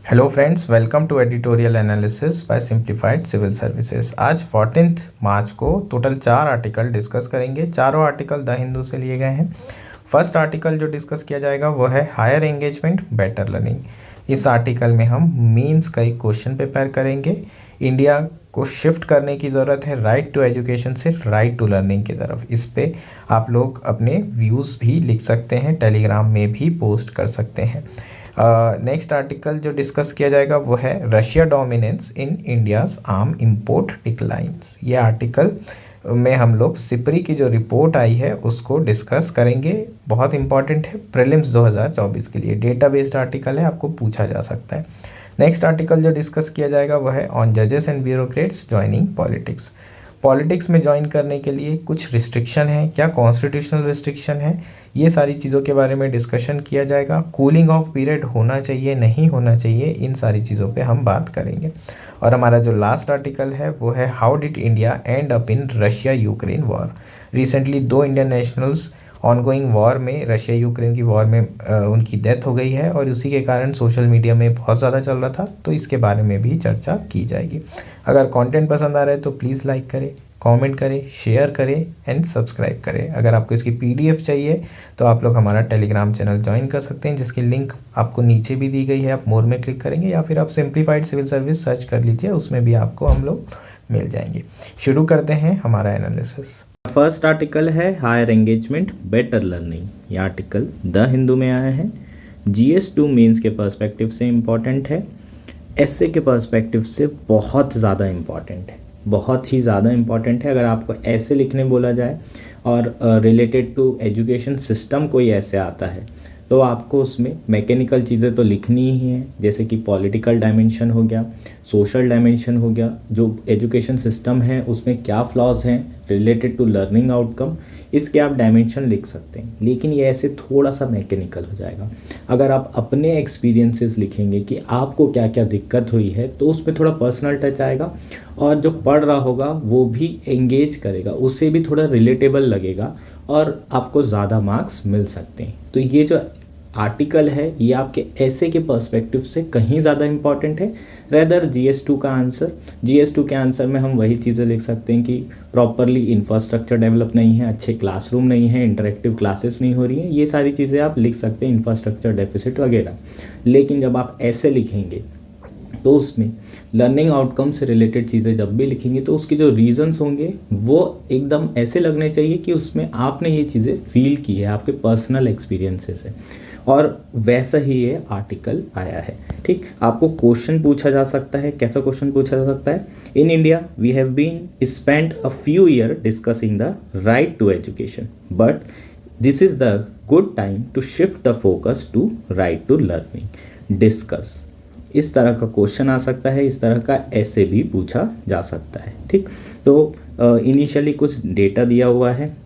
Hello friends, welcome to editorial analysis by simplified civil services. आज 14 मार्च को total 4 article discuss करेंगे। चारों article the Hindu से लिए गए हैं। फर्स्ट आर्टिकल जो डिस्कस किया जाएगा वो है हायर एंगेजमेंट बेटर लर्निंग। इस आर्टिकल में हम मीन्स का एक क्वेश्चन प्रिपेयर करेंगे। इंडिया को शिफ्ट करने की ज़रूरत है राइट टू एजुकेशन से राइट टू लर्निंग की तरफ। इस पे आप लोग अपने व्यूज़ भी लिख सकते हैं, टेलीग्राम में भी पोस्ट कर सकते हैं। नेक्स्ट आर्टिकल जो डिस्कस किया जाएगा वो है Russia dominance in India's arm import declines. ये आर्टिकल में हम लोग सिपरी की जो रिपोर्ट आई है उसको डिस्कस करेंगे। बहुत इंपॉर्टेंट है प्रीलिम्स 2024 के लिए। डेटा बेस्ड आर्टिकल है, आपको पूछा जा सकता है। नेक्स्ट आर्टिकल जो डिस्कस किया जाएगा वो है ऑन जजेस and bureaucrats joining politics. Politics में ज्वाइन करने के लिए कुछ रिस्ट्रिक्शन है, क्या कॉन्स्टिट्यूशनल रिस्ट्रिक्शन है, ये सारी चीज़ों के बारे में डिस्कशन किया जाएगा। कूलिंग ऑफ पीरियड होना चाहिए नहीं होना चाहिए, इन सारी चीज़ों पे हम बात करेंगे। और हमारा जो लास्ट आर्टिकल है वो है how did India and up in Russia Ukraine war. Recently 2 Indian nationals ongoing war में, रशिया यूक्रेन की वॉर में उनकी डेथ हो गई है और उसी के कारण सोशल मीडिया में बहुत ज़्यादा चल रहा था, तो इसके बारे में भी चर्चा की जाएगी। अगर कंटेंट पसंद आ रहा है तो प्लीज़ लाइक करें, कमेंट करें, शेयर करें एंड सब्सक्राइब करें। अगर आपको इसकी पीडीएफ चाहिए तो आप लोग हमारा टेलीग्राम चैनल ज्वाइन कर सकते हैं, जिसकी लिंक आपको नीचे भी दी गई है। आप मोर में क्लिक करेंगे या फिर आप सिंप्लीफाइड सिविल सर्विस सर्च कर लीजिए, उसमें भी आपको हम लोग मिल जाएंगे। शुरू करते हैं हमारा एनालिसिस। फर्स्ट आर्टिकल है हायर एंगेजमेंट बेटर लर्निंग। ये आर्टिकल द हिंदू में आया है। GS2 मेंस के पर्सपेक्टिव से इम्पॉर्टेंट है, एसए के पर्सपेक्टिव से बहुत ज़्यादा इम्पॉर्टेंट है, बहुत ही ज़्यादा इम्पॉर्टेंट है। अगर आपको ऐसे लिखने बोला जाए और रिलेटेड टू एजुकेशन सिस्टम कोई ऐसे आता है तो आपको उसमें मैकेनिकल चीज़ें तो लिखनी ही हैं, जैसे कि पॉलिटिकल डायमेंशन हो गया, सोशल डायमेंशन हो गया, जो एजुकेशन सिस्टम है उसमें क्या फ्लॉज हैं रिलेटेड टू लर्निंग आउटकम, इसके आप डायमेंशन लिख सकते हैं। लेकिन ये ऐसे थोड़ा सा मैकेनिकल हो जाएगा। अगर आप अपने एक्सपीरियंसेस लिखेंगे कि आपको क्या क्या दिक्कत हुई है तो उस पर थोड़ा पर्सनल टच आएगा और जो पढ़ रहा होगा वो भी एंगेज करेगा, उससे भी थोड़ा रिलेटेबल लगेगा और आपको ज़्यादा मार्क्स मिल सकते हैं। तो ये जो आर्टिकल है ये आपके ऐसे के पर्सपेक्टिव से कहीं ज़्यादा इंपॉर्टेंट है रेदर GS2 का आंसर। GS2 के आंसर में हम वही चीज़ें लिख सकते हैं कि प्रॉपरली इंफ्रास्ट्रक्चर डेवलप नहीं है, अच्छे क्लासरूम नहीं है, इंटरेक्टिव क्लासेस नहीं हो रही हैं, ये सारी चीज़ें आप लिख सकते हैं, इंफ्रास्ट्रक्चर डेफिसिट वगैरह। लेकिन जब आप ऐसे लिखेंगे तो उसमें लर्निंग आउटकम से रिलेटेड चीज़ें जब भी लिखेंगे तो उसके जो रीजंस होंगे वो एकदम ऐसे लगने चाहिए कि उसमें आपने ये चीज़ें फील की है, आपके पर्सनल एक्सपीरियंसेस है। और वैसा ही ये आर्टिकल आया है। ठीक, आपको क्वेश्चन पूछा जा सकता है। कैसा क्वेश्चन पूछा जा सकता है? In India we have been spent a few year discussing the right to education, but this is the good time to shift the focus to right to learning. Discuss, इस तरह का क्वेश्चन आ सकता है, इस तरह का ऐसे भी पूछा जा सकता है। ठीक, तो इनिशियली कुछ डेटा दिया हुआ है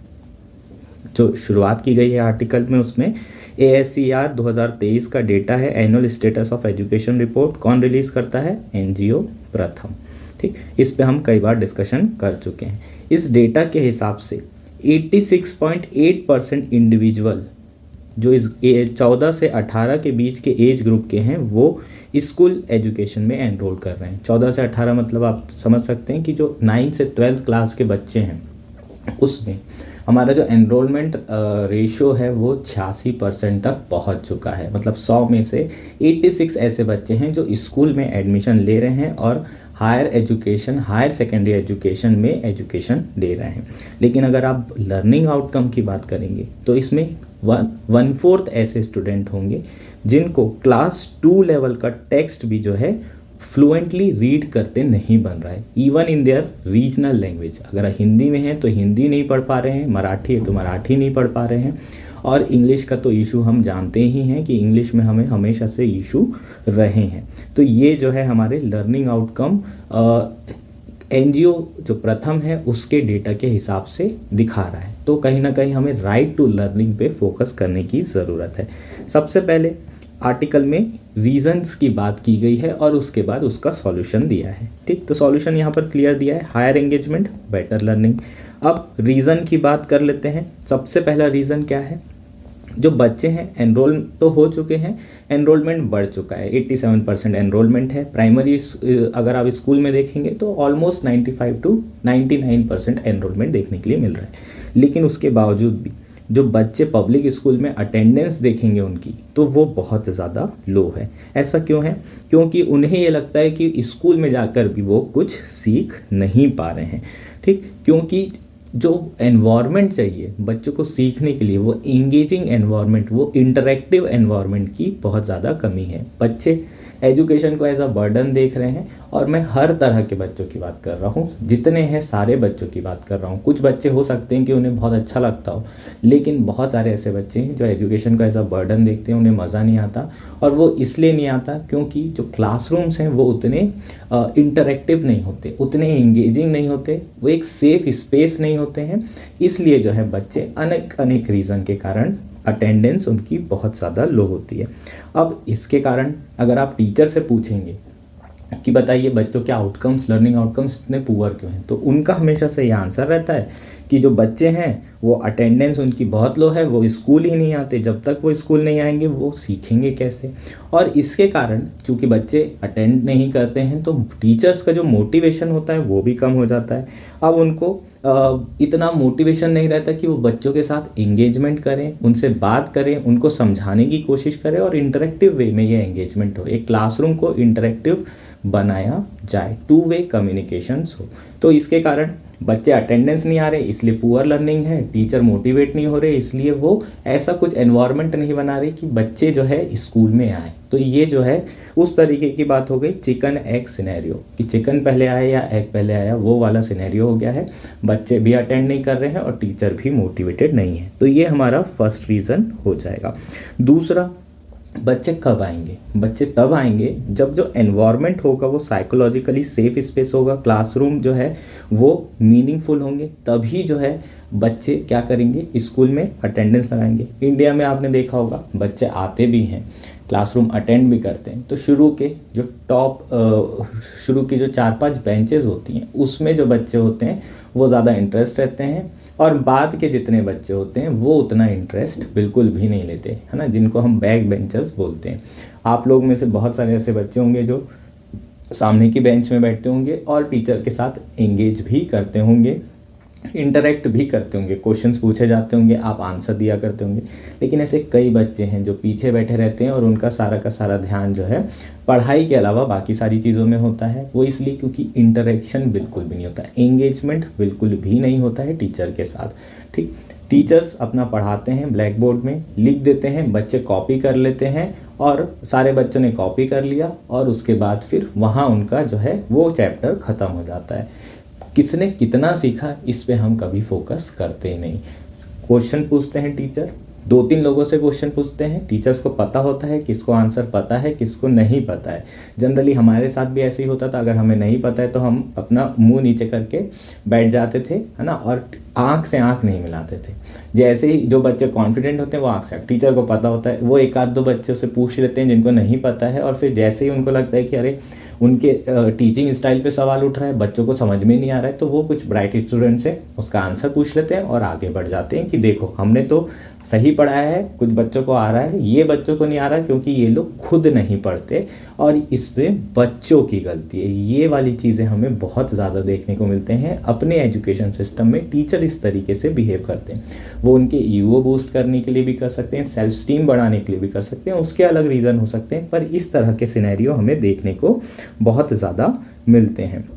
जो शुरुआत की गई है आर्टिकल में, उसमें ASER 2023 का डेटा है, annual status of education report. कौन रिलीज करता है? NGO प्रथम। ठीक, इस पे हम कई बार डिस्कशन कर चुके हैं। इस डेटा के हिसाब से 86.8% इंडिविजुअल जो इस 14 से 18 के बीच के एज ग्रुप के हैं वो स्कूल एजुकेशन में एनरोल कर रहे हैं। 14 से 18 मतलब आप समझ सकते हैं कि जो 9 से 12th क्लास के बच्चे हैं उसमें हमारा जो एनरोलमेंट रेशियो है वो 86% तक पहुंच चुका है। मतलब 100 में से 86 ऐसे बच्चे हैं जो स्कूल में एडमिशन ले रहे हैं और higher education, higher secondary education में एजुकेशन ले रहे हैं। लेकिन अगर आप लर्निंग आउटकम की बात करेंगे तो इसमें 1/4 ऐसे स्टूडेंट होंगे जिनको क्लास 2 लेवल का टेक्स्ट भी जो है फ्लुएंटली रीड करते नहीं बन रहा है, even in their regional language. अगर हिंदी में है तो हिंदी नहीं पढ़ पा रहे हैं, मराठी है तो मराठी नहीं पढ़ पा रहे हैं, और इंग्लिश का तो इशू हम जानते ही हैं कि इंग्लिश में हमें हमेशा से इशू रहे हैं। तो ये जो है हमारे लर्निंग आउटकम NGO जो प्रथम है उसके डेटा के हिसाब से दिखा रहा है। तो कहीं ना कहीं हमें राइट टू लर्निंग पे फोकस करने की ज़रूरत है। सबसे पहले आर्टिकल में रीजंस की बात की गई है और उसके बाद उसका सॉल्यूशन दिया है। ठीक, तो सॉल्यूशन यहाँ पर क्लियर दिया है, हायर एंगेजमेंट बेटर लर्निंग। अब रीज़न की बात कर लेते हैं। सबसे पहला रीज़न क्या है? जो बच्चे हैं एनरोल तो हो चुके हैं, एनरोलमेंट बढ़ चुका है, 87% एनरोलमेंट है। प्राइमरी अगर आप स्कूल में देखेंगे तो ऑलमोस्ट 95 टू 99% एनरोलमेंट देखने के लिए मिल रहा है। लेकिन उसके बावजूद भी जो बच्चे पब्लिक स्कूल में अटेंडेंस देखेंगे उनकी, तो वो बहुत ज़्यादा लो है। ऐसा क्यों है? क्योंकि उन्हें ये लगता है कि स्कूल में जाकर भी वो कुछ सीख नहीं पा रहे हैं। ठीक, क्योंकि जो एनवायरनमेंट चाहिए बच्चों को सीखने के लिए, वो इंगेजिंग एनवायरनमेंट, वो इंटरेक्टिव एनवायरनमेंट की बहुत ज़्यादा कमी है। बच्चे एजुकेशन को एज अ बर्डन देख रहे हैं, और मैं हर तरह के बच्चों की बात कर रहा हूँ, जितने हैं सारे बच्चों की बात कर रहा हूँ। कुछ बच्चे हो सकते हैं कि उन्हें बहुत अच्छा लगता हो, लेकिन बहुत सारे ऐसे बच्चे हैं जो एजुकेशन को एज अ बर्डन देखते हैं, उन्हें मज़ा नहीं आता। और वो इसलिए नहीं आता क्योंकि जो क्लासरूम्स हैं वो उतने इंटरेक्टिव नहीं होते, उतने इंगेजिंग नहीं होते, वो एक सेफ स्पेस नहीं होते हैं। इसलिए जो है बच्चे अनेक अनेक रीज़न के कारण अटेंडेंस उनकी बहुत ज़्यादा लो होती है। अब इसके कारण अगर आप टीचर से पूछेंगे कि बताइए बच्चों के आउटकम्स, लर्निंग आउटकम्स इतने पुअर क्यों हैं, तो उनका हमेशा से ये आंसर रहता है कि जो बच्चे हैं वो अटेंडेंस उनकी बहुत लो है, वो स्कूल ही नहीं आते। जब तक वो स्कूल नहीं आएंगे वो सीखेंगे कैसे? और इसके कारण चूँकि बच्चे अटेंड नहीं करते हैं, तो टीचर्स का जो मोटिवेशन होता है वो भी कम हो जाता है। अब उनको इतना मोटिवेशन नहीं रहता कि वो बच्चों के साथ एंगेजमेंट करें, उनसे बात करें, उनको समझाने की कोशिश करें, और इंटरेक्टिव वे में ये एंगेजमेंट हो, एक क्लासरूम को इंटरेक्टिव बनाया जाए, टू वे कम्युनिकेशंस हो। तो इसके कारण बच्चे अटेंडेंस नहीं आ रहे, इसलिए पुअर लर्निंग है। टीचर मोटिवेट नहीं हो रहे, इसलिए वो ऐसा कुछ एनवायरनमेंट नहीं बना रहे कि बच्चे जो है स्कूल में आए। तो ये जो है उस तरीके की बात हो गई चिकन एग सिनेरियो, कि चिकन पहले आया या एग पहले आया, वो वाला सिनेरियो हो गया है। बच्चे भी अटेंड नहीं कर रहे हैं और टीचर भी मोटिवेटेड नहीं है। तो ये हमारा फर्स्ट रीज़न हो जाएगा। दूसरा, बच्चे कब आएंगे? बच्चे तब आएंगे जब जो एनवायरनमेंट होगा वो साइकोलॉजिकली सेफ स्पेस होगा, क्लासरूम जो है वो मीनिंगफुल होंगे, तभी जो है बच्चे क्या करेंगे, स्कूल में अटेंडेंस लगाएंगे। इंडिया में आपने देखा होगा बच्चे आते भी हैं, क्लासरूम अटेंड भी करते हैं, तो शुरू की जो 4-5 बेंचेस होती हैं उसमें जो बच्चे होते हैं वो ज़्यादा इंटरेस्ट रहते हैं, और बाद के जितने बच्चे होते हैं वो उतना इंटरेस्ट बिल्कुल भी नहीं लेते, है ना, जिनको हम बैक बेंचर्स बोलते हैं। आप लोग में से बहुत सारे ऐसे बच्चे होंगे जो सामने की बेंच में बैठते होंगे और टीचर के साथ एंगेज भी करते होंगे, इंटरेक्ट भी करते होंगे, क्वेश्चंस पूछे जाते होंगे, आप आंसर दिया करते होंगे। लेकिन ऐसे कई बच्चे हैं जो पीछे बैठे रहते हैं और उनका सारा का सारा ध्यान जो है पढ़ाई के अलावा बाकी सारी चीज़ों में होता है। वो इसलिए क्योंकि इंटरेक्शन बिल्कुल भी नहीं होता, एंगेजमेंट बिल्कुल भी नहीं होता है टीचर के साथ। ठीक, टीचर्स अपना पढ़ाते हैं, ब्लैक बोर्ड में लिख देते हैं, बच्चे कॉपी कर लेते हैं, और सारे बच्चों ने कॉपी कर लिया, और उसके बाद फिर वहाँ उनका जो है वो चैप्टर ख़त्म हो जाता है। किसने कितना सीखा इस पे हम कभी फोकस करते ही नहीं। क्वेश्चन पूछते हैं टीचर, 2-3 लोगों से क्वेश्चन पूछते हैं, टीचर्स को पता होता है किसको आंसर पता है किसको नहीं पता है। जनरली हमारे साथ भी ऐसे ही होता था, अगर हमें नहीं पता है तो हम अपना मुंह नीचे करके बैठ जाते थे, है ना, और आंख से आंख नहीं मिलाते थे। जैसे ही जो बच्चे कॉन्फिडेंट होते हैं वो आंख से, टीचर को पता होता है, वो 1-2 बच्चों से पूछ लेते हैं जिनको नहीं पता है, और फिर जैसे ही उनको लगता है कि अरे उनके टीचिंग स्टाइल पे सवाल उठ रहा है, बच्चों को समझ में नहीं आ रहा है, तो वो कुछ ब्राइट स्टूडेंट से उसका आंसर पूछ लेते हैं और आगे बढ़ जाते हैं कि देखो हमने तो सही पढ़ाया है, कुछ बच्चों को आ रहा है, ये बच्चों को नहीं आ रहा क्योंकि ये लोग खुद नहीं पढ़ते और इस पे बच्चों की गलती है। ये वाली चीज़ें हमें बहुत ज़्यादा देखने को मिलते हैं अपने एजुकेशन सिस्टम में। टीचर इस तरीके से बिहेव करते हैं, वो उनके ईगो बूस्ट करने के लिए भी कर सकते हैं, सेल्फ स्टीम बढ़ाने के लिए भी कर सकते हैं, उसके अलग रीज़न हो सकते हैं, पर इस तरह के सिनेरियो हमें देखने को बहुत ज़्यादा मिलते हैं।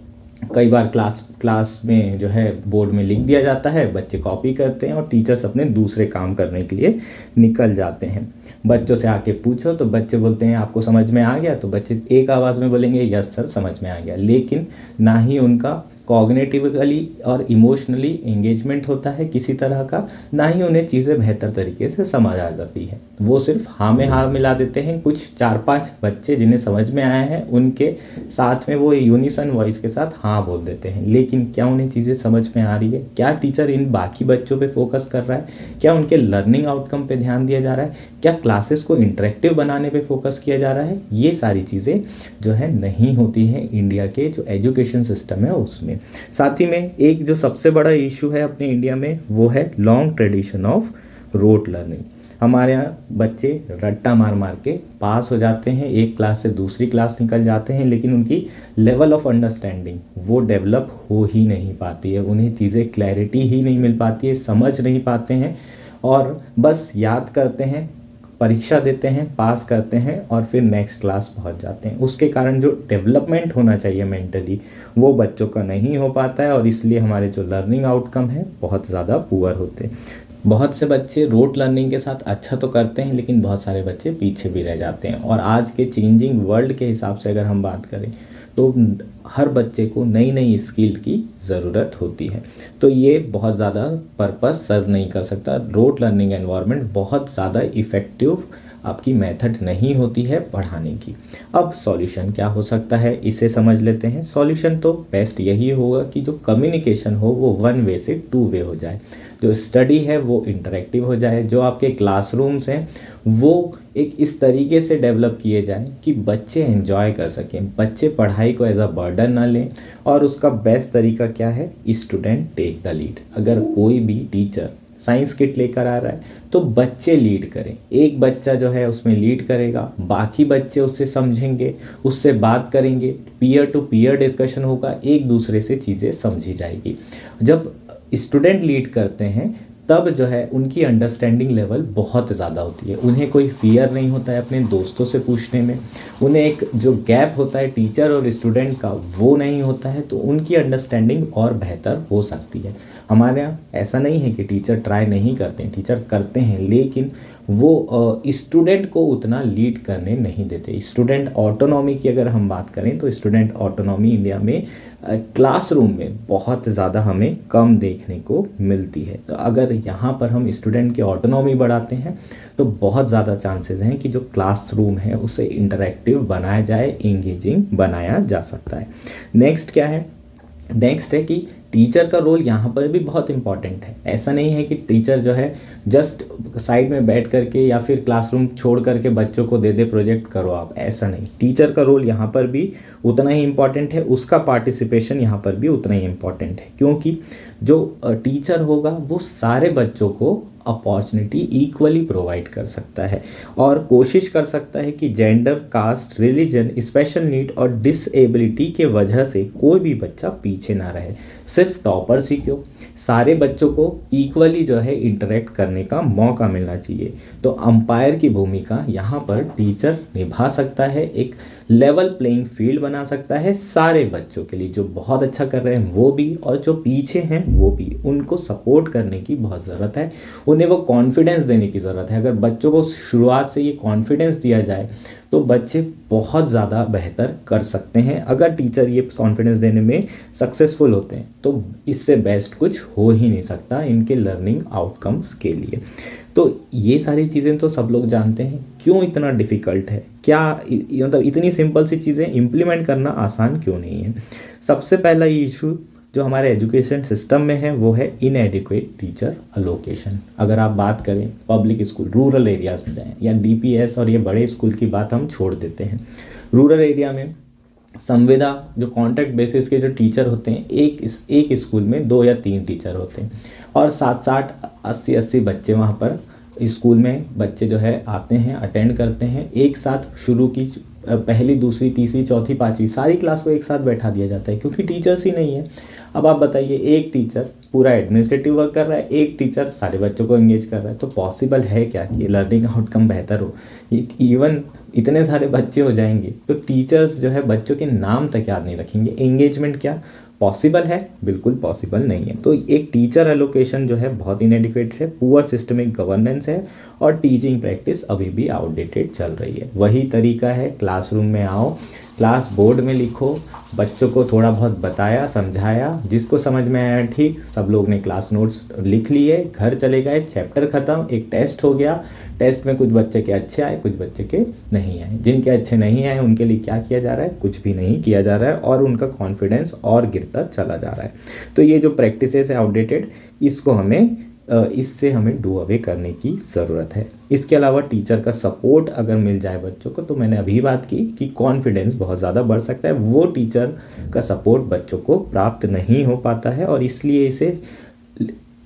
कई बार क्लास में जो है बोर्ड में लिख दिया जाता है, बच्चे कॉपी करते हैं और टीचर्स अपने दूसरे काम करने के लिए निकल जाते हैं। बच्चों से आके पूछो तो बच्चे बोलते हैं आपको समझ में आ गया, तो बच्चे एक आवाज़ में बोलेंगे यस सर समझ में आ गया, लेकिन ना ही उनका कॉग्निटिवली और इमोशनली एंगेजमेंट होता है किसी तरह का, ना ही उन्हें चीज़ें बेहतर तरीके से समझ आ जाती है। वो सिर्फ हाँ में हाँ मिला देते हैं। कुछ 4-5 बच्चे जिन्हें समझ में आया है उनके साथ में वो यूनिसन वॉइस के साथ हाँ बोल देते हैं, लेकिन क्या उन्हें चीज़ें समझ में आ रही है? क्या टीचर इन बाकी बच्चों पे फोकस कर रहा है? क्या उनके लर्निंग आउटकम पे ध्यान दिया जा रहा है? क्या क्लासेस को इंटरेक्टिव बनाने पे फोकस किया जा रहा है? ये सारी चीज़ें जो है नहीं होती हैं इंडिया के जो एजुकेशन सिस्टम है उसमें। साथ ही में एक जो सबसे बड़ा इशू है अपने इंडिया में वो है long tradition of rote learning. हमारे यहाँ बच्चे रट्टा मार मार के पास हो जाते हैं, एक क्लास से दूसरी क्लास निकल जाते हैं, लेकिन उनकी लेवल ऑफ अंडरस्टैंडिंग वो डेवलप हो ही नहीं पाती है, उन्हें चीज़ें क्लैरिटी ही नहीं मिल पाती है, समझ नहीं पाते हैं और बस याद करते हैं, परीक्षा देते हैं, पास करते हैं और फिर नेक्स्ट क्लास पहुंच जाते हैं। उसके कारण जो डेवलपमेंट होना चाहिए मेंटली वो बच्चों का नहीं हो पाता है और इसलिए हमारे जो लर्निंग आउटकम है बहुत ज़्यादा पुअर होते हैं। बहुत से बच्चे रोट लर्निंग के साथ अच्छा तो करते हैं, लेकिन बहुत सारे बच्चे पीछे भी रह जाते हैं। और आज के चेंजिंग वर्ल्ड के हिसाब से अगर हम बात करें तो हर बच्चे को नई नई स्किल की ज़रूरत होती है, तो ये बहुत ज़्यादा पर्पस सर्व नहीं कर सकता। रोट लर्निंग एनवायरनमेंट बहुत ज़्यादा इफ़ेक्टिव आपकी मेथड नहीं होती है पढ़ाने की। अब सॉल्यूशन क्या हो सकता है, इसे समझ लेते हैं। सॉल्यूशन तो बेस्ट यही होगा कि जो कम्युनिकेशन हो वो 1 वे से 2 वे हो जाए, जो स्टडी है वो इंटरेक्टिव हो जाए, जो आपके क्लासरूम्स हैं वो एक इस तरीके से डेवलप किए जाएं कि बच्चे एंजॉय कर सकें, बच्चे पढ़ाई को एज अ बर्डन ना लें। और उसका बेस्ट तरीका क्या है, स्टूडेंट टेक द लीड। अगर कोई भी टीचर साइंस किट लेकर आ रहा है तो बच्चे लीड करें, एक बच्चा जो है उसमें लीड करेगा, बाकी बच्चे उससे समझेंगे, उससे बात करेंगे, पीयर टू पीयर डिस्कशन होगा, एक दूसरे से चीज़ें समझी जाएगी। जब स्टूडेंट लीड करते हैं तब जो है उनकी अंडरस्टैंडिंग लेवल बहुत ज़्यादा होती है, उन्हें कोई फियर नहीं होता है अपने दोस्तों से पूछने में, उन्हें एक जो गैप होता है टीचर और स्टूडेंट का वो नहीं होता है, तो उनकी अंडरस्टैंडिंग और बेहतर हो सकती है। हमारे यहाँ ऐसा नहीं है कि टीचर ट्राई नहीं करते हैं, टीचर करते हैं, लेकिन वो स्टूडेंट को उतना लीड करने नहीं देते। स्टूडेंट ऑटोनॉमी की अगर हम बात करें तो स्टूडेंट ऑटोनॉमी इंडिया में क्लासरूम में बहुत ज़्यादा हमें कम देखने को मिलती है। तो अगर यहाँ पर हम स्टूडेंट की ऑटोनॉमी बढ़ाते हैं तो बहुत ज़्यादा चांसेस हैं कि जो क्लासरूम है उसे इंटरेक्टिव बनाया जाए, एंगेजिंग बनाया जा सकता है। नेक्स्ट क्या है, नेक्स्ट है कि टीचर का रोल यहाँ पर भी बहुत इंपॉर्टेंट है। ऐसा नहीं है कि टीचर जो है जस्ट साइड में बैठ करके या फिर क्लासरूम छोड़ करके बच्चों को दे दे प्रोजेक्ट करो आप, ऐसा नहीं। टीचर का रोल यहाँ पर भी उतना ही इम्पॉर्टेंट है, उसका पार्टिसिपेशन यहाँ पर भी उतना ही इम्पॉर्टेंट है, क्योंकि जो टीचर होगा वो सारे बच्चों को अपॉर्चुनिटी इक्वली प्रोवाइड कर सकता है और कोशिश कर सकता है कि gender, caste, religion, special need और डिसेबिलिटी के वजह से कोई भी बच्चा पीछे ना रहे। सिर्फ टॉपर्स ही क्यों, सारे बच्चों को इक्वली जो है इंटरेक्ट करने का मौका मिलना चाहिए। तो अंपायर की भूमिका यहाँ पर टीचर निभा सकता है, एक लेवल प्लेइंग फील्ड बना सकता है सारे बच्चों के लिए, जो बहुत अच्छा कर रहे हैं वो भी और जो पीछे हैं वो भी। उनको सपोर्ट करने की बहुत ज़रूरत है, उन्हें वो कॉन्फिडेंस देने की ज़रूरत है। अगर बच्चों को शुरुआत से ये कॉन्फिडेंस दिया जाए तो बच्चे बहुत ज़्यादा बेहतर कर सकते हैं। अगर टीचर ये कॉन्फिडेंस देने में सक्सेसफुल होते हैं तो इससे बेस्ट कुछ हो ही नहीं सकता इनके लर्निंग आउटकम्स के लिए। तो ये सारी चीज़ें तो सब लोग जानते हैं, क्यों इतना डिफ़िकल्ट है, क्या मतलब इतनी सिंपल सी चीज़ें इम्प्लीमेंट करना आसान क्यों नहीं है। सबसे पहला इशू जो हमारे एजुकेशन सिस्टम में है वो है इनएडिक्वेट टीचर अलोकेशन। अगर आप बात करें पब्लिक स्कूल, रूरल एरियाज में जाएँ या डीपीएस और ये बड़े स्कूल की बात हम छोड़ देते हैं, रूरल एरिया में संविदा जो कॉन्ट्रैक्ट बेसिस के जो टीचर होते हैं, एक स्कूल में 2 या 3 टीचर होते हैं और 60-60, 80-80 बच्चे वहाँ पर स्कूल में बच्चे जो है आते हैं, अटेंड करते हैं। एक साथ शुरू की पहली, दूसरी, तीसरी, चौथी, पाँचवीं सारी क्लास को एक साथ बैठा दिया जाता है क्योंकि टीचर्स ही नहीं है। अब आप बताइए, एक टीचर पूरा एडमिनिस्ट्रेटिव वर्क कर रहा है, एक टीचर सारे बच्चों को एंगेज कर रहा है, तो पॉसिबल है क्या कि लर्निंग आउटकम बेहतर हो। इवन इतने सारे बच्चे हो जाएंगे तो टीचर्स जो है बच्चों के नाम तक याद नहीं रखेंगे, एंगेजमेंट क्या पॉसिबल है? बिल्कुल पॉसिबल नहीं है। तो एक टीचर एलोकेशन जो है बहुत इनएडिक्वेट है, पुअर सिस्टमिक गवर्नेंस है और टीचिंग प्रैक्टिस अभी भी आउटडेटेड चल रही है। वही तरीका है, क्लासरूम में आओ, क्लास बोर्ड में लिखो, बच्चों को थोड़ा बहुत बताया, समझाया, जिसको समझ में आया ठीक, सब लोग ने क्लास नोट्स लिख लिए, घर चले गए, चैप्टर ख़त्म, एक टेस्ट हो गया। टेस्ट में कुछ बच्चे के अच्छे आए, कुछ बच्चे के नहीं आए। जिनके अच्छे नहीं आए उनके लिए क्या किया जा रहा है? कुछ भी नहीं किया जा रहा है और उनका कॉन्फिडेंस और गिरता चला जा रहा है। तो ये जो प्रैक्टिसेस है आउटडेटेड, इसको हमें इससे हमें डू अवे करने की ज़रूरत है। इसके अलावा टीचर का सपोर्ट अगर मिल जाए बच्चों को, तो मैंने अभी बात की कि कॉन्फिडेंस बहुत ज़्यादा बढ़ सकता है। वो टीचर का सपोर्ट बच्चों को प्राप्त नहीं हो पाता है और इसलिए इसे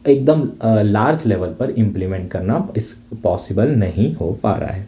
एकदम लार्ज लेवल पर इम्प्लीमेंट करना इस पॉसिबल नहीं हो पा रहा है।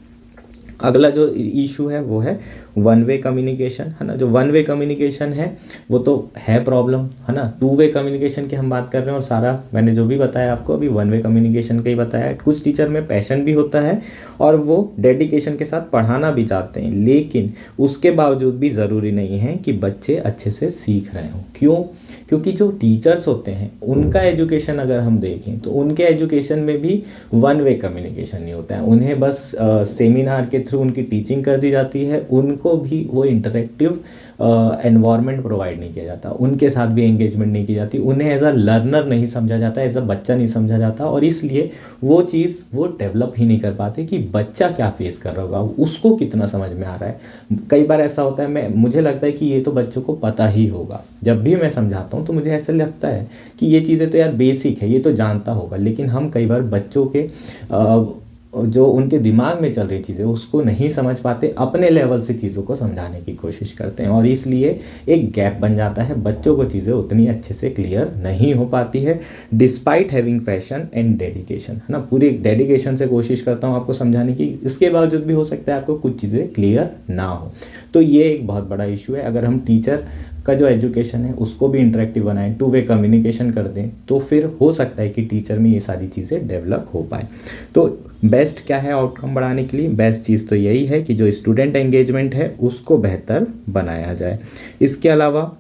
अगला जो इशू है वो है वन वे कम्युनिकेशन, है ना। जो वन वे कम्युनिकेशन है वो तो है प्रॉब्लम, है ना। टू वे कम्युनिकेशन की हम बात कर रहे हैं और सारा मैंने जो भी बताया आपको अभी वन वे कम्युनिकेशन का ही बताया है। कुछ टीचर में पैशन भी होता है और वो डेडिकेशन के साथ पढ़ाना भी चाहते हैं, लेकिन उसके बावजूद भी ज़रूरी नहीं है कि बच्चे अच्छे से सीख रहे हों। क्यों? क्योंकि जो टीचर्स होते हैं उनका एजुकेशन अगर हम देखें तो उनके एजुकेशन में भी वन वे कम्युनिकेशन नहीं होता है। उन्हें बस सेमिनार के थ्रू उनकी टीचिंग कर दी जाती है, उनको भी वो इंटरेक्टिव एनवायरनमेंट प्रोवाइड नहीं किया जाता, उनके साथ भी एंगेजमेंट नहीं की जाती, उन्हें एज अ लर्नर नहीं समझा जाता, एज अ बच्चा नहीं समझा जाता, और इसलिए वो चीज़ वो डेवलप ही नहीं कर पाते कि बच्चा क्या फेस कर रहा होगा, उसको कितना समझ में आ रहा है। कई बार ऐसा होता है, मुझे लगता है कि ये तो बच्चों को पता ही होगा। जब भी मैं समझाता हूँ तो मुझे ऐसा लगता है कि ये चीज़ें तो यार बेसिक है, ये तो जानता होगा, लेकिन हम कई बार बच्चों के जो उनके दिमाग में चल रही चीज़ें उसको नहीं समझ पाते, अपने लेवल से चीज़ों को समझाने की कोशिश करते हैं, और इसलिए एक गैप बन जाता है, बच्चों को चीज़ें उतनी अच्छे से क्लियर नहीं हो पाती है। Despite having passion and dedication, है ना, पूरी डेडिकेशन से कोशिश करता हूँ आपको समझाने की, इसके बावजूद भी हो सकता है आपको कुछ चीज़ें क्लियर ना हो। तो ये एक बहुत बड़ा इशू है। अगर हम टीचर का जो एजुकेशन है उसको भी इंटरेक्टिव बनाएं, टू वे कम्युनिकेशन कर दें, तो फिर हो सकता है कि टीचर में ये सारी चीज़ें डेवलप हो पाए। तो बेस्ट क्या है आउटकम बढ़ाने के लिए? बेस्ट चीज़ तो यही है कि जो स्टूडेंट एंगेजमेंट है उसको बेहतर बनाया जाए। इसके अलावा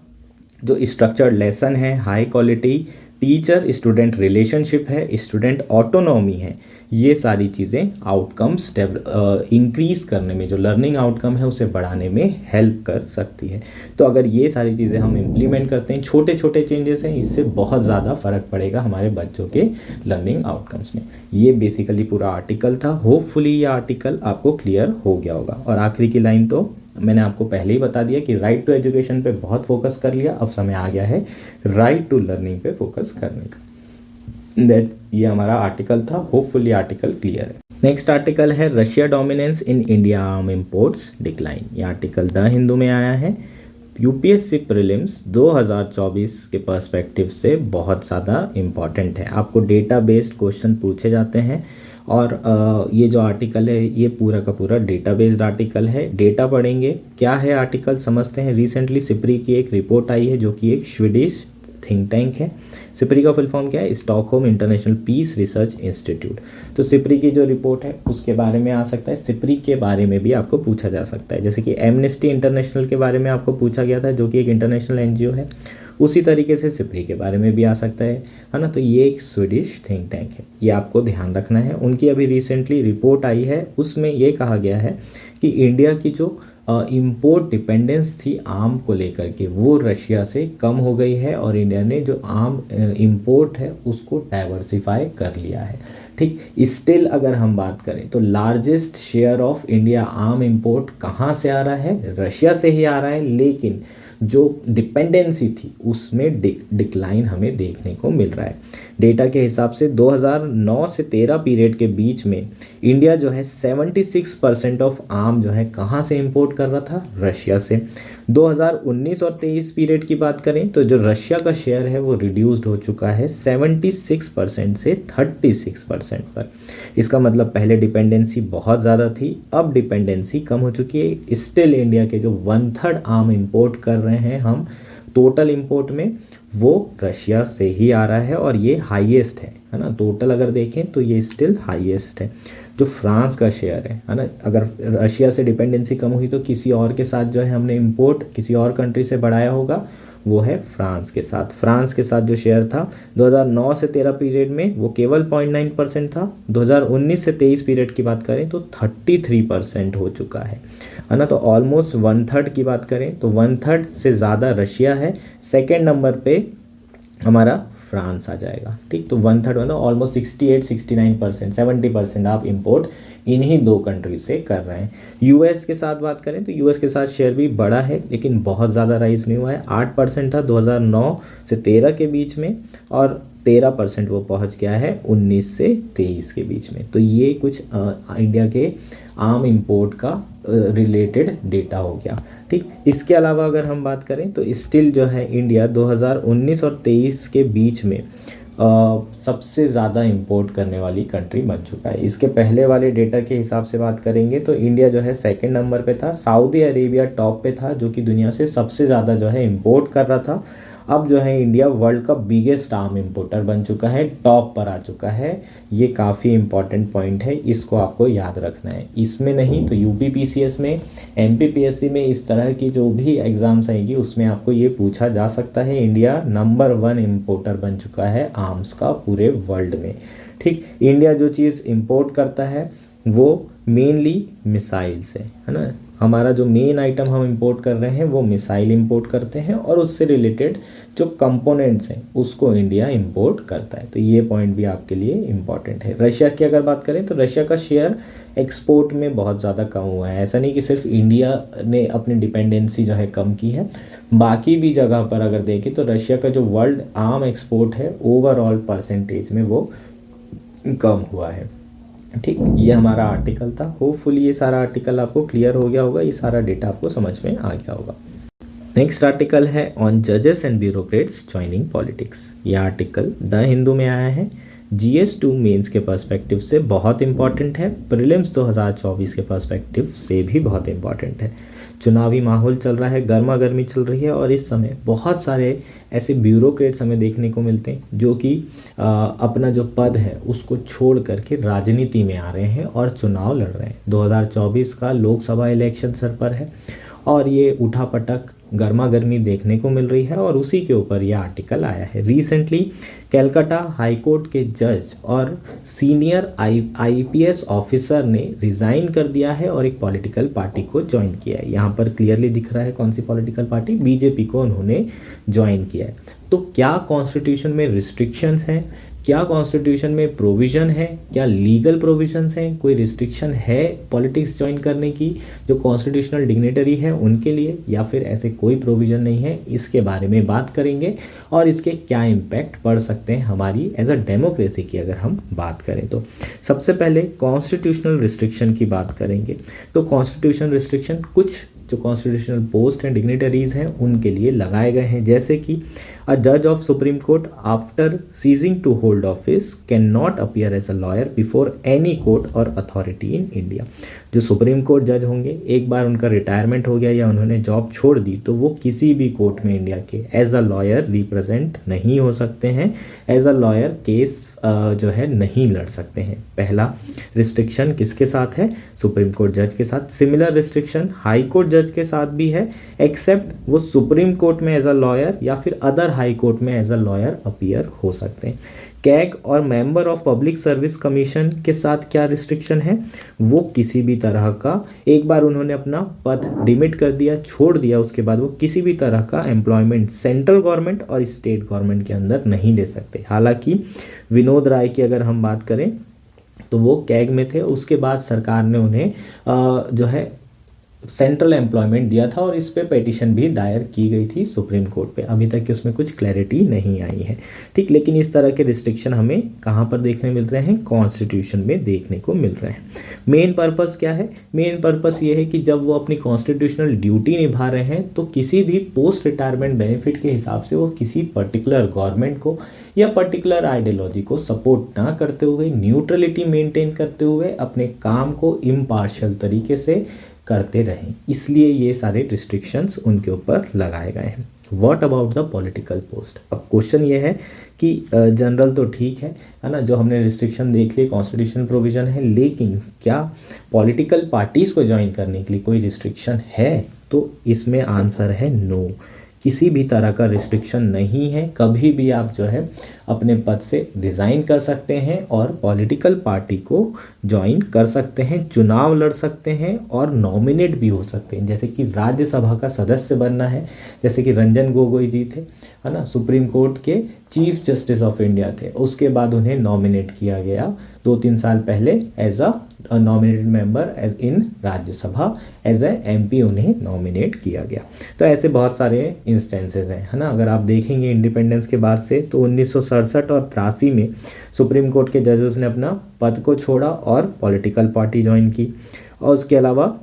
जो स्ट्रक्चर्ड लेसन है, high quality teacher student relationship है, स्टूडेंट ऑटोनॉमी है, ये सारी चीज़ें आउटकम्स इंक्रीज़ करने में, जो लर्निंग आउटकम है उसे बढ़ाने में हेल्प कर सकती है। तो अगर ये सारी चीज़ें हम इम्प्लीमेंट करते हैं, छोटे छोटे चेंजेस हैं, इससे बहुत ज़्यादा फ़र्क पड़ेगा हमारे बच्चों के लर्निंग आउटकम्स में। ये बेसिकली पूरा आर्टिकल था। होपफुली ये आर्टिकल आपको क्लियर हो गया होगा। और आखिरी की लाइन तो मैंने आपको पहले ही बता दिया कि राइट टू एजुकेशन पे बहुत फोकस कर लिया, अब समय आ गया है राइट टू लर्निंग पे फोकस करने का। ये हमारा आर्टिकल था। होपफुली आर्टिकल क्लियर है। नेक्स्ट आर्टिकल है Russia dominance in India arm imports decline. ये आर्टिकल द हिंदू में आया है। यूपीएससी प्रीलिम्स 2024 के पर्सपेक्टिव से बहुत ज़्यादा इम्पॉर्टेंट है। आपको डेटा बेस्ड क्वेश्चन पूछे जाते हैं, और ये जो आर्टिकल है ये पूरा का पूरा डेटा बेस्ड आर्टिकल है। डेटा पढ़ेंगे, क्या है आर्टिकल समझते हैं। रिसेंटली सिप्री की एक रिपोर्ट आई है जो कि एक स्वीडिश थिंक टैंक है। सिप्री का फुल फॉर्म क्या है? Stockholm International Peace Research Institute. तो सिप्री की जो रिपोर्ट है उसके बारे में आ सकता है, सिप्री के बारे में भी आपको पूछा जा सकता है। जैसे कि एमनेस्टी इंटरनेशनल के बारे में आपको पूछा गया था जो कि एक इंटरनेशनल एनजीओ है, उसी तरीके से सिप्री के बारे में भी आ सकता है ना। तो ये एक स्वीडिश थिंक टैंक है, ये आपको ध्यान रखना है। उनकी अभी रिसेंटली रिपोर्ट आई है, उसमें ये कहा गया है कि इंडिया की जो इम्पोर्ट डिपेंडेंस थी आम को लेकर के वो रशिया से कम हो गई है, और इंडिया ने जो आम इम्पोर्ट है उसको डाइवर्सिफाई कर लिया है। ठीक, स्टिल अगर हम बात करें तो लार्जेस्ट शेयर ऑफ इंडिया आम इम्पोर्ट कहाँ से आ रहा है? रशिया से ही आ रहा है, लेकिन जो डिपेंडेंसी थी उसमें डिक्लाइन हमें देखने को मिल रहा है। डेटा के हिसाब से 2009 से 13 पीरियड के बीच में इंडिया जो है 76% ऑफ आम जो है कहाँ से इंपोर्ट कर रहा था? रशिया से। 2019 और 23 पीरियड की बात करें तो जो रशिया का शेयर है वो रिड्यूस्ड हो चुका है 76% से 36% पर। इसका मतलब पहले डिपेंडेंसी बहुत ज़्यादा थी, अब डिपेंडेंसी कम हो चुकी है। स्टिल इंडिया के जो 1/3 आम इंपोर्ट कर रहे हैं हम टोटल इंपोर्ट में, वो रशिया से ही आ रहा है, और ये हाईएस्ट है ना। टोटल अगर देखें तो ये स्टिल हाईएस्ट है। जो फ्रांस का शेयर है ना, अगर रशिया से डिपेंडेंसी कम हुई तो किसी और के साथ जो है हमने इंपोर्ट किसी और कंट्री से बढ़ाया होगा, वो है फ्रांस के साथ। फ्रांस के साथ जो शेयर था 2009 से 13 पीरियड में वो केवल 0.9% था। 2019 से 23 पीरियड की बात करें तो 33% हो चुका है ना। तो ऑलमोस्ट 1/3 की बात करें तो 1/3 से ज़्यादा रशिया है, सेकेंड नंबर पे हमारा फ्रांस आ जाएगा। ठीक, तो 1/3 मतलब ऑलमोस्ट 68-69%, 70% आप इंपोर्ट इन्हीं दो कंट्री से कर रहे हैं। यूएस के साथ बात करें तो यूएस के साथ शेयर भी बड़ा है, लेकिन बहुत ज़्यादा राइज नहीं हुआ है। 8% था 2009 से 13 के बीच में, और 13% वो पहुंच गया है 19 से 23 के बीच में। तो ये कुछ इंडिया के आम इंपोर्ट का रिलेटेड डेटा हो गया। ठीक, इसके अलावा अगर हम बात करें तो स्टिल जो है इंडिया 2019 और 23 के बीच में सबसे ज़्यादा इंपोर्ट करने वाली कंट्री बन चुका है। इसके पहले वाले डेटा के हिसाब से बात करेंगे तो इंडिया जो है सेकंड नंबर पे था, सऊदी अरेबिया टॉप पे था जो कि दुनिया से सबसे ज़्यादा जो है इंपोर्ट कर रहा था। अब जो है इंडिया वर्ल्ड का बिगेस्ट आर्म इंपोर्टर बन चुका है, टॉप पर आ चुका है। ये काफ़ी इंपॉर्टेंट पॉइंट है, इसको आपको याद रखना है। इसमें नहीं तो यूपीपीसीएस में, एमपीपीएससी में, इस तरह की जो भी एग्ज़ाम्स आएंगी उसमें आपको ये पूछा जा सकता है। इंडिया नंबर 1 इंपोर्टर बन चुका है आर्म्स का पूरे वर्ल्ड में। ठीक, इंडिया जो चीज़ इंपोर्ट करता है वो मेनली मिसाइल्स है ना। हमारा जो मेन आइटम हम इंपोर्ट कर रहे हैं वो मिसाइल इंपोर्ट करते हैं और उससे रिलेटेड जो कंपोनेंट्स हैं उसको इंडिया इंपोर्ट करता है। तो ये पॉइंट भी आपके लिए इम्पॉर्टेंट है। रशिया की अगर बात करें तो रशिया का शेयर एक्सपोर्ट में बहुत ज़्यादा कम हुआ है। ऐसा नहीं कि सिर्फ इंडिया ने अपनी डिपेंडेंसी जो है कम की है, बाकी भी जगह पर अगर देखें तो रशिया का जो वर्ल्ड आर्म एक्सपोर्ट है ओवरऑल परसेंटेज में वो कम हुआ है। ठीक, ये हमारा आर्टिकल था। होपफुली ये सारा आर्टिकल आपको क्लियर हो गया होगा, ये सारा डेटा आपको समझ में आ गया होगा। नेक्स्ट आर्टिकल है ऑन जजेस एंड ब्यूरोक्रेट्स ज्वाइनिंग पॉलिटिक्स। ये आर्टिकल द हिंदू में आया है। GS2 मेंस के पर्सपेक्टिव से बहुत इंपॉर्टेंट है, प्रीलिम्स 2024 के पर्सपेक्टिव से भी बहुत इंपॉर्टेंट है। चुनावी माहौल चल रहा है, गर्मा गर्मी चल रही है और इस समय बहुत सारे ऐसे ब्यूरोक्रेट्स हमें देखने को मिलते हैं जो कि अपना जो पद है उसको छोड़ करके राजनीति में आ रहे हैं और चुनाव लड़ रहे हैं। 2024 का लोकसभा इलेक्शन सर पर है और ये उठापटक गर्मा गर्मी देखने को मिल रही है और उसी के ऊपर यह आर्टिकल आया है। रिसेंटली कलकत्ता हाई कोर्ट के जज और सीनियर IPS ऑफिसर ने रिज़ाइन कर दिया है और एक पॉलिटिकल पार्टी को ज्वाइन किया है। यहाँ पर क्लियरली दिख रहा है कौन सी पॉलिटिकल पार्टी, बीजेपी को उन्होंने ज्वाइन किया है। तो क्या कॉन्स्टिट्यूशन में रिस्ट्रिक्शंस हैं, क्या कॉन्स्टिट्यूशन में प्रोविज़न है, क्या लीगल प्रोविजंस हैं, कोई रिस्ट्रिक्शन है पॉलिटिक्स ज्वाइन करने की जो कॉन्स्टिट्यूशनल डिग्नेटरी है उनके लिए, या फिर ऐसे कोई प्रोविज़न नहीं है, इसके बारे में बात करेंगे और इसके क्या इम्पैक्ट पड़ सकते हैं हमारी एज अ डेमोक्रेसी की अगर हम बात करें तो। सबसे पहले कॉन्स्टिट्यूशनल रिस्ट्रिक्शन की बात करेंगे। तो कॉन्स्टिट्यूशनल रिस्ट्रिक्शन कुछ जो कॉन्स्टिट्यूशनल पोस्ट एंड डिग्नेटरीज हैं उनके लिए लगाए गए हैं, जैसे कि अ जज of Supreme Court after ceasing to hold office can not appear as a lawyer before any court or authority in India. जो सुप्रीम कोर्ट जज होंगे, एक बार उनका रिटायरमेंट हो गया या उन्होंने जॉब छोड़ दी तो वो किसी भी कोर्ट में इंडिया के एज अ लॉयर रिप्रेजेंट नहीं हो सकते हैं, एज अ लॉयर केस जो है नहीं लड़ सकते हैं। पहला रिस्ट्रिक्शन किसके साथ है, सुप्रीम कोर्ट जज के साथ। सिमिलर रिस्ट्रिक्शन हाई कोर्ट जज के साथ भी है, एक्सेप्ट वो सुप्रीम कोर्ट में एज अ लॉयर या फिर अदर हाई कोर्ट में एज अ लॉयर अपीयर हो सकते हैं। कैग और member of public service commission के साथ क्या रिस्ट्रिक्शन है, वो किसी भी तरह का, एक बार उन्होंने अपना पद डिमिट कर दिया, छोड़ दिया, उसके बाद वो किसी भी तरह का एम्प्लॉयमेंट सेंट्रल गवर्नमेंट और स्टेट गवर्नमेंट के अंदर नहीं ले सकते। हालांकि विनोद राय की अगर हम बात करें तो वो कैग में थे, उसके बाद सरकार ने उन्हें जो है सेंट्रल एम्प्लॉयमेंट दिया था और इस पे पिटीशन भी दायर की गई थी सुप्रीम कोर्ट पे। अभी तक कि उसमें कुछ क्लैरिटी नहीं आई है। ठीक, लेकिन इस तरह के रिस्ट्रिक्शन हमें कहाँ पर देखने मिल रहे हैं, कॉन्स्टिट्यूशन में देखने को मिल रहे हैं। मेन पर्पस क्या है, मेन पर्पस ये है कि जब वो अपनी कॉन्स्टिट्यूशनल ड्यूटी निभा रहे हैं तो किसी भी पोस्ट रिटायरमेंट बेनिफिट के हिसाब से वो किसी पर्टिकुलर गवर्नमेंट को या पर्टिकुलर आइडियोलॉजी को सपोर्ट ना करते हुए, न्यूट्रलिटी मेंटेन करते हुए अपने काम को इम्पार्शियल तरीके से करते रहें, इसलिए ये सारे रिस्ट्रिक्शंस उनके ऊपर लगाए गए हैं। What about the political post. अब क्वेश्चन ये है कि जनरल तो ठीक है ना, जो हमने रिस्ट्रिक्शन देख ली, कॉन्स्टिट्यूशन प्रोविजन है, लेकिन क्या पॉलिटिकल पार्टीज़ को ज्वाइन करने के लिए कोई रिस्ट्रिक्शन है, तो इसमें आंसर है नो। किसी भी तरह का रिस्ट्रिक्शन नहीं है, कभी भी आप जो है अपने पद से रिज़ाइन कर सकते हैं और पॉलिटिकल पार्टी को ज्वाइन कर सकते हैं, चुनाव लड़ सकते हैं और नॉमिनेट भी हो सकते हैं। जैसे कि राज्यसभा का सदस्य बनना है, जैसे कि रंजन गोगोई जी थे, है ना, सुप्रीम कोर्ट के चीफ जस्टिस ऑफ इंडिया थे, उसके बाद उन्हें नॉमिनेट किया गया 2-3 साल पहले as a nominated member as in Rajya Sabha, as a MP उन्हें नॉमिनेट किया गया। तो ऐसे बहुत सारे इंस्टेंसेस हैं, है ना। अगर आप देखेंगे इंडिपेंडेंस के बाद से तो 1967 और 83 में सुप्रीम कोर्ट के जजेस ने अपना पद को छोड़ा और पॉलिटिकल पार्टी ज्वाइन की। और उसके अलावा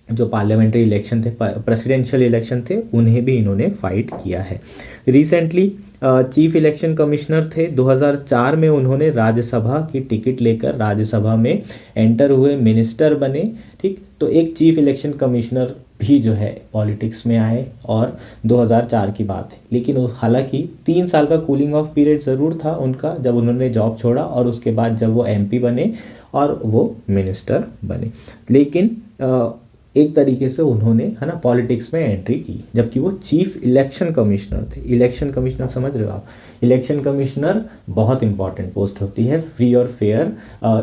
जो पार्लियामेंट्री इलेक्शन थे, प्रेसिडेंशियल इलेक्शन थे, उन्हें भी इन्होंने फाइट किया है। रिसेंटली चीफ इलेक्शन कमिश्नर थे 2004 में, उन्होंने राज्यसभा की टिकट लेकर राज्यसभा में एंटर हुए, मिनिस्टर बने। ठीक, तो एक चीफ इलेक्शन कमिश्नर भी जो है पॉलिटिक्स में आए और 2004 की बात है। लेकिन हालांकि 3 साल का कूलिंग ऑफ पीरियड ज़रूर था उनका, जब उन्होंने जॉब छोड़ा और उसके बाद जब वो एमपी बने और वो मिनिस्टर बने। लेकिन एक तरीके से उन्होंने, है ना, पॉलिटिक्स में एंट्री की, जबकि वो चीफ इलेक्शन कमिश्नर थे। इलेक्शन कमिश्नर समझ रहे हो आप? इलेक्शन कमिश्नर बहुत इंपॉर्टेंट पोस्ट होती है फ्री और फेयर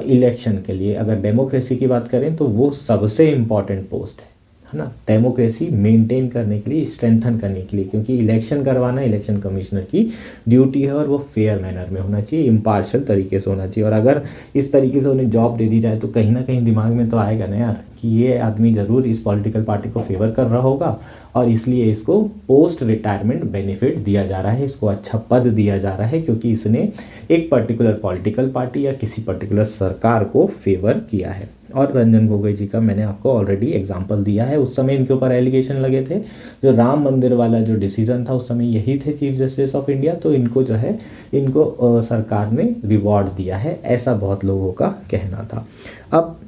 इलेक्शन के लिए। अगर डेमोक्रेसी की बात करें तो वो सबसे इम्पॉर्टेंट पोस्ट है ना, डेमोक्रेसी मेंटेन करने के लिए, स्ट्रेंथन करने के लिए, क्योंकि इलेक्शन करवाना इलेक्शन कमिश्नर की ड्यूटी है और वो फेयर मैनर में होना चाहिए, इम्पार्शियल तरीके से होना चाहिए। और अगर इस तरीके से उन्हें जॉब दे दी जाए तो कहीं ना कहीं दिमाग में तो आएगा ना यार कि ये आदमी ज़रूर इस पॉलिटिकल पार्टी को फेवर कर रहा होगा और इसलिए इसको पोस्ट रिटायरमेंट बेनिफिट दिया जा रहा है, इसको अच्छा पद दिया जा रहा है क्योंकि इसने एक पर्टिकुलर पॉलिटिकल पार्टी या किसी पर्टिकुलर सरकार को फेवर किया है। और रंजन गोगोई जी का मैंने आपको ऑलरेडी एग्जांपल दिया है। उस समय इनके ऊपर एलिगेशन लगे थे, जो राम मंदिर वाला जो डिसीजन था उस समय यही थे चीफ जस्टिस ऑफ इंडिया, तो इनको जो है इनको सरकार ने रिवॉर्ड दिया है, ऐसा बहुत लोगों का कहना था। अब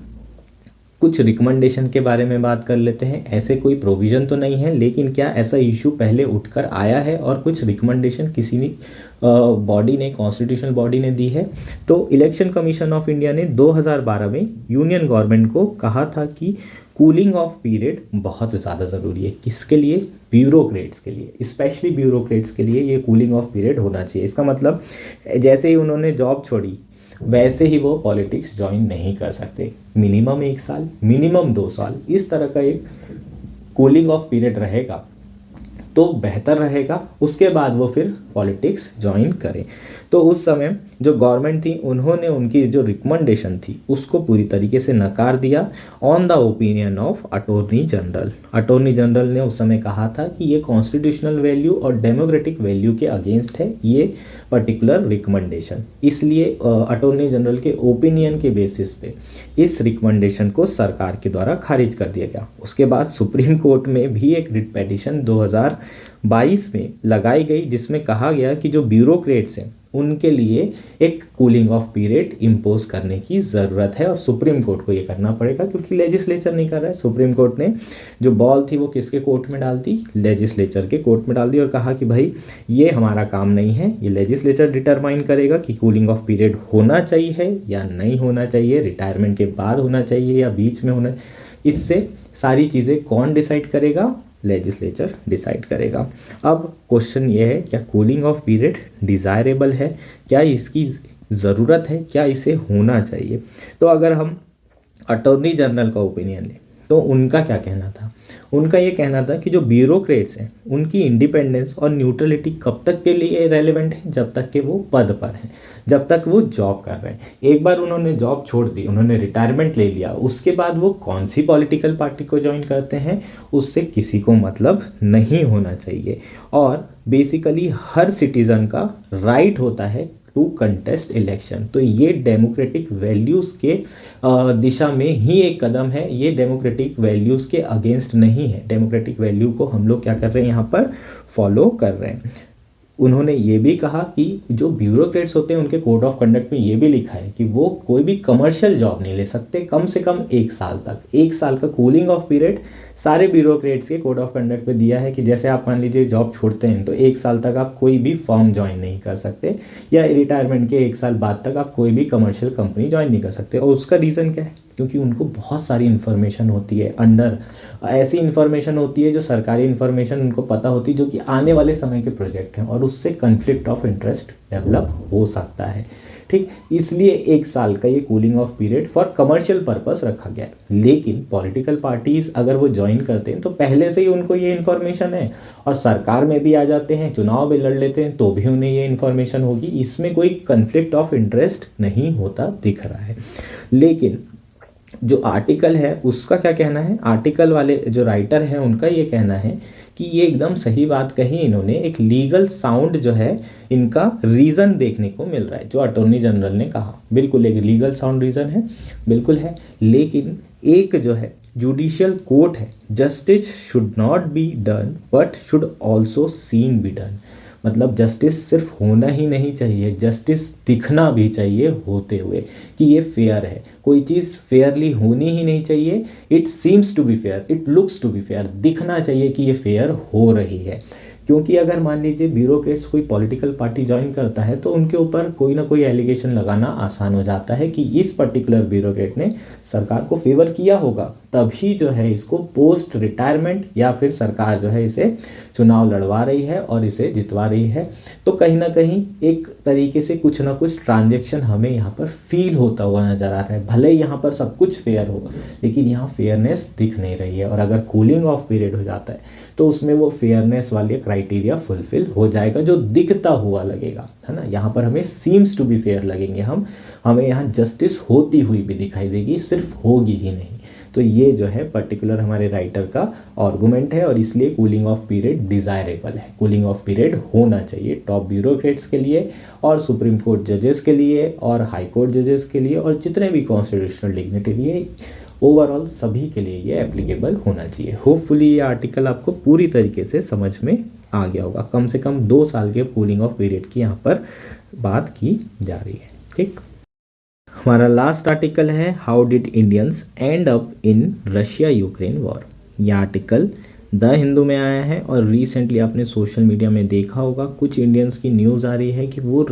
कुछ रिकमेंडेशन के बारे में बात कर लेते हैं। ऐसे कोई प्रोविज़न तो नहीं है, लेकिन क्या ऐसा इशू पहले उठकर आया है और कुछ रिकमेंडेशन किसी ने बॉडी ने, कॉन्स्टिट्यूशनल बॉडी ने दी है। तो इलेक्शन कमीशन ऑफ इंडिया ने 2012 में यूनियन गवर्नमेंट को कहा था कि कूलिंग ऑफ पीरियड बहुत ज़्यादा ज़रूरी है। किसके लिए? ब्यूरोक्रेट्स के लिए, स्पेशली ब्यूरोक्रेट्स के लिए ये कूलिंग ऑफ पीरियड होना चाहिए। इसका मतलब जैसे ही उन्होंने जॉब छोड़ी वैसे ही वो पॉलिटिक्स ज्वाइन नहीं कर सकते। मिनिमम 1 साल, मिनिमम 2 साल, इस तरह का एक कूलिंग ऑफ पीरियड रहेगा तो बेहतर रहेगा, उसके बाद वो फिर पॉलिटिक्स ज्वाइन करें। तो उस समय जो गवर्नमेंट थी उन्होंने उनकी जो रिकमेंडेशन थी उसको पूरी तरीके से नकार दिया on the opinion of attorney general. Attorney general ने उस समय कहा था कि ये कॉन्स्टिट्यूशनल वैल्यू और डेमोक्रेटिक वैल्यू के अगेंस्ट है ये पर्टिकुलर रिकमेंडेशन, इसलिए अटॉर्नी जनरल के ओपिनियन के बेसिस पे इस रिकमेंडेशन को सरकार के द्वारा खारिज कर दिया गया। उसके बाद सुप्रीम कोर्ट में भी एक रिट पिटीशन 2022 में लगाई गई जिसमें कहा गया कि जो ब्यूरोक्रेट्स हैं उनके लिए एक कूलिंग ऑफ पीरियड इम्पोज करने की ज़रूरत है और सुप्रीम कोर्ट को ये करना पड़ेगा क्योंकि लेजिस्लेचर नहीं कर रहा है। सुप्रीम कोर्ट ने जो बॉल थी वो किसके कोर्ट में डाल दी? लेजिस्लेचर के कोर्ट में डाल दी और कहा कि भाई ये हमारा काम नहीं है, ये लेजिस्लेचर डिटरमाइन करेगा कि कूलिंग ऑफ पीरियड होना चाहिए या नहीं होना चाहिए, रिटायरमेंट के बाद होना चाहिए या बीच में होना। इससे सारी चीज़ें कौन डिसाइड करेगा? लेजिस्लेचर डिसाइड करेगा। अब क्वेश्चन ये है, क्या कूलिंग ऑफ पीरियड डिज़ायरेबल है? क्या इसकी ज़रूरत है? क्या इसे होना चाहिए? तो अगर हम अटॉर्नी जनरल का ओपिनियन लें तो उनका क्या कहना था? उनका ये कहना था कि जो ब्यूरोक्रेट्स हैं उनकी इंडिपेंडेंस और न्यूट्रलिटी कब तक के लिए रेलेवेंट है? जब तक कि वो पद पर हैं, जब तक वो जॉब कर रहे हैं। एक बार उन्होंने जॉब छोड़ दी, उन्होंने रिटायरमेंट ले लिया, उसके बाद वो कौन सी पॉलिटिकल पार्टी को ज्वाइन करते हैं उससे किसी को मतलब नहीं होना चाहिए। और बेसिकली हर सिटीज़न का राइट होता है टू कंटेस्ट इलेक्शन। तो ये डेमोक्रेटिक वैल्यूज़ के दिशा में ही एक कदम है, ये डेमोक्रेटिक वैल्यूज़ के अगेंस्ट नहीं है। डेमोक्रेटिक वैल्यू को हम लोग क्या कर रहे हैं यहाँ पर फॉलो कर रहे हैं। उन्होंने ये भी कहा कि जो ब्यूरोक्रेट्स होते हैं उनके कोड ऑफ कंडक्ट में ये भी लिखा है कि वो कोई भी कमर्शियल जॉब नहीं ले सकते कम से कम 1 साल तक। 1 साल का कूलिंग ऑफ पीरियड सारे ब्यूरोक्रेट्स के कोड ऑफ कंडक्ट पे दिया है कि जैसे आप मान लीजिए जॉब छोड़ते हैं तो 1 साल तक आप कोई भी फर्म ज्वाइन नहीं कर सकते, या रिटायरमेंट के 1 साल बाद तक आप कोई भी कमर्शियल कंपनी ज्वाइन नहीं कर सकते। और उसका रीज़न क्या है? क्योंकि उनको बहुत सारी इन्फॉर्मेशन होती है अंडर, ऐसी इन्फॉर्मेशन होती है जो सरकारी इन्फॉर्मेशन उनको पता होती है जो कि आने वाले समय के प्रोजेक्ट हैं और उससे कन्फ्लिक्ट ऑफ इंटरेस्ट डेवलप हो सकता है। ठीक, इसलिए 1 साल का ये cooling of period for commercial purpose रखा गया है। लेकिन पॉलिटिकल पार्टीज अगर वो ज्वाइन करते हैं तो पहले से ही उनको ये इन्फॉर्मेशन है और सरकार में भी आ जाते हैं, चुनाव भी लड़ लेते हैं तो भी उन्हें ये इन्फॉर्मेशन होगी। इसमें कोई कन्फ्लिक्ट ऑफ इंटरेस्ट नहीं होता दिख रहा है। लेकिन जो आर्टिकल है उसका क्या कहना है? आर्टिकल वाले जो राइटर हैं उनका ये कहना है कि ये एकदम सही बात कही इन्होंने, एक लीगल साउंड जो है इनका रीज़न देखने को मिल रहा है। जो अटॉर्नी जनरल ने कहा बिल्कुल एक लीगल साउंड रीज़न है, बिल्कुल है। लेकिन एक जो है जुडिशियल कोर्ट है, justice should not be done but should also seen be done. मतलब जस्टिस सिर्फ होना ही नहीं चाहिए, जस्टिस दिखना भी चाहिए होते हुए कि ये फेयर है। कोई चीज़ फेयरली होनी ही नहीं चाहिए, it seems to be fair, it looks to be fair, दिखना चाहिए कि ये फेयर हो रही है। क्योंकि अगर मान लीजिए ब्यूरोक्रेट्स कोई पॉलिटिकल पार्टी ज्वाइन करता है तो उनके ऊपर कोई ना कोई एलिगेशन लगाना आसान हो जाता है कि इस पर्टिकुलर ब्यूरोक्रेट ने सरकार को फेवर किया होगा, तभी जो है इसको पोस्ट रिटायरमेंट या फिर सरकार जो है इसे चुनाव लड़वा रही है और इसे जितवा रही है। तो कहीं ना कहीं एक तरीके से कुछ ना कुछ ट्रांजेक्शन हमें यहाँ पर फील होता हुआ नज़र आ रहा है। भले ही यहाँ पर सब कुछ फेयर हो, लेकिन यहाँ फेयरनेस दिख नहीं रही है। और अगर कूलिंग ऑफ पीरियड हो जाता है तो उसमें वो फेयरनेस वाले क्राइटेरिया फुलफिल हो जाएगा, जो दिखता हुआ लगेगा, है ना। यहाँ पर हमें सीम्स टू बी फेयर लगेंगे, हमें यहाँ जस्टिस होती हुई भी दिखाई देगी, सिर्फ होगी ही नहीं। तो ये जो है पर्टिकुलर हमारे राइटर का आर्गुमेंट है और इसलिए कूलिंग ऑफ पीरियड डिज़ायरेबल है। कूलिंग ऑफ पीरियड होना चाहिए टॉप ब्यूरोक्रेट्स के लिए और सुप्रीम कोर्ट जजेस के लिए और हाई कोर्ट जजेस के लिए और जितने भी कॉन्स्टिट्यूशनल डिग्निटरी है, ओवरऑल सभी के लिए ये एप्लीकेबल होना चाहिए। होपफुली ये आर्टिकल आपको पूरी तरीके से समझ में आ गया होगा। कम से कम 2 साल के कूलिंग ऑफ पीरियड की यहाँ पर बात की जा रही है। ठीक, हमारा लास्ट आर्टिकल है how did Indians and up in Russia Ukraine war. यह आर्टिकल द हिंदू में आया है और रिसेंटली आपने सोशल मीडिया में देखा होगा कुछ इंडियंस की न्यूज़ आ रही है कि वो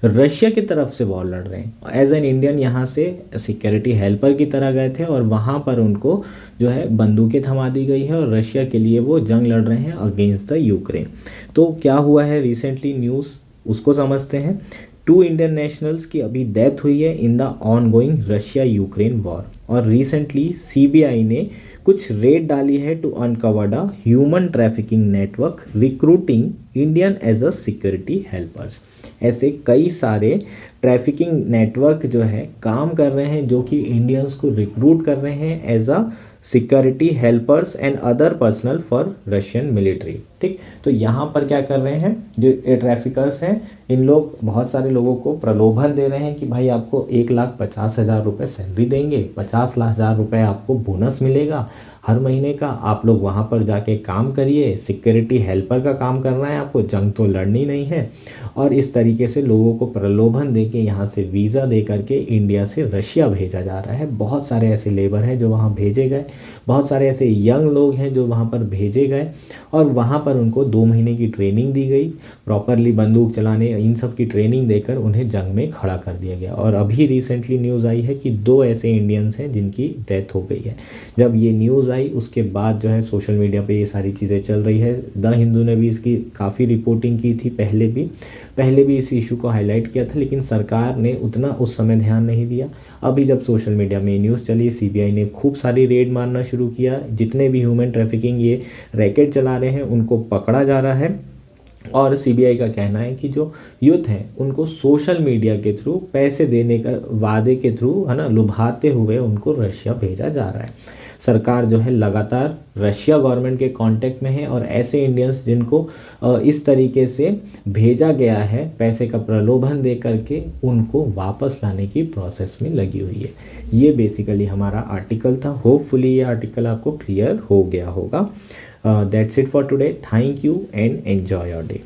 रशिया की तरफ से वॉर लड़ रहे हैं। एज एन इंडियन यहाँ से सिक्योरिटी हेल्पर की तरह गए थे और वहाँ पर उनको जो है बंदूकें थमा दी गई है और रशिया के लिए वो जंग लड़ रहे हैं अगेंस्ट द यूक्रेन। तो क्या हुआ है रिसेंटली न्यूज़, उसको समझते हैं। 2 इंडियन नेशनल्स की अभी डेथ हुई है in the ongoing Russia Ukraine war. और रिसेंटली सीबीआई ने कुछ रेड डाली है to uncover the human trafficking network recruiting Indian as a security helpers. ऐसे कई सारे ट्रैफिकिंग नेटवर्क जो है काम कर रहे हैं जो कि इंडियंस को रिक्रूट कर रहे हैं as a security helpers and other personnel for Russian military. ठीक, तो यहाँ पर क्या कर रहे हैं जो ट्रैफिकर्स हैं, इन लोग बहुत सारे लोगों को प्रलोभन दे रहे हैं कि भाई आपको 1,50,000 रुपये सैलरी देंगे, 50,00,000 रुपये आपको बोनस मिलेगा हर महीने का, आप लोग वहाँ पर जाके काम करिए, सिक्योरिटी हेल्पर का काम करना है आपको, जंग तो लड़नी नहीं है। और इस तरीके से लोगों को प्रलोभन देके यहाँ से वीज़ा दे करके इंडिया से रशिया भेजा जा रहा है। बहुत सारे ऐसे लेबर हैं जो वहाँ भेजे गए, बहुत सारे ऐसे यंग लोग हैं जो वहाँ पर भेजे गए और वहाँ पर उनको 2 महीने की ट्रेनिंग दी गई, प्रॉपरली बंदूक चलाने इन सब की ट्रेनिंग देकर उन्हें जंग में खड़ा कर दिया गया। और अभी रिसेंटली न्यूज़ आई है कि 2 ऐसे इंडियंस हैं जिनकी डेथ हो गई है। जब ये न्यूज़ आई उसके बाद जो है सोशल मीडिया पे ये सारी चीज़ें चल रही है। द हिंदू ने भी इसकी काफ़ी रिपोर्टिंग की थी, पहले भी इस इशू को हाईलाइट किया था, लेकिन सरकार ने उतना उस समय ध्यान नहीं दिया। अभी जब सोशल मीडिया में न्यूज़ चली, सीबीआई ने खूब सारी रेड मारना शुरू किया, जितने भी ह्यूमन ट्रैफिकिंग ये रैकेट चला रहे हैं उनको पकड़ा जा रहा है। और सीबीआई का कहना है कि जो यूथ हैं उनको सोशल मीडिया के थ्रू पैसे देने का वादे के थ्रू, है ना, लुभाते हुए उनको रशिया भेजा जा रहा है। सरकार जो है लगातार रशिया गवर्नमेंट के कांटेक्ट में है और ऐसे इंडियंस जिनको इस तरीके से भेजा गया है पैसे का प्रलोभन दे करके, उनको वापस लाने की प्रोसेस में लगी हुई है। ये बेसिकली हमारा आर्टिकल था। होपफुली ये आर्टिकल आपको क्लियर हो गया होगा। That's it for today. Thank you and enjoy your day.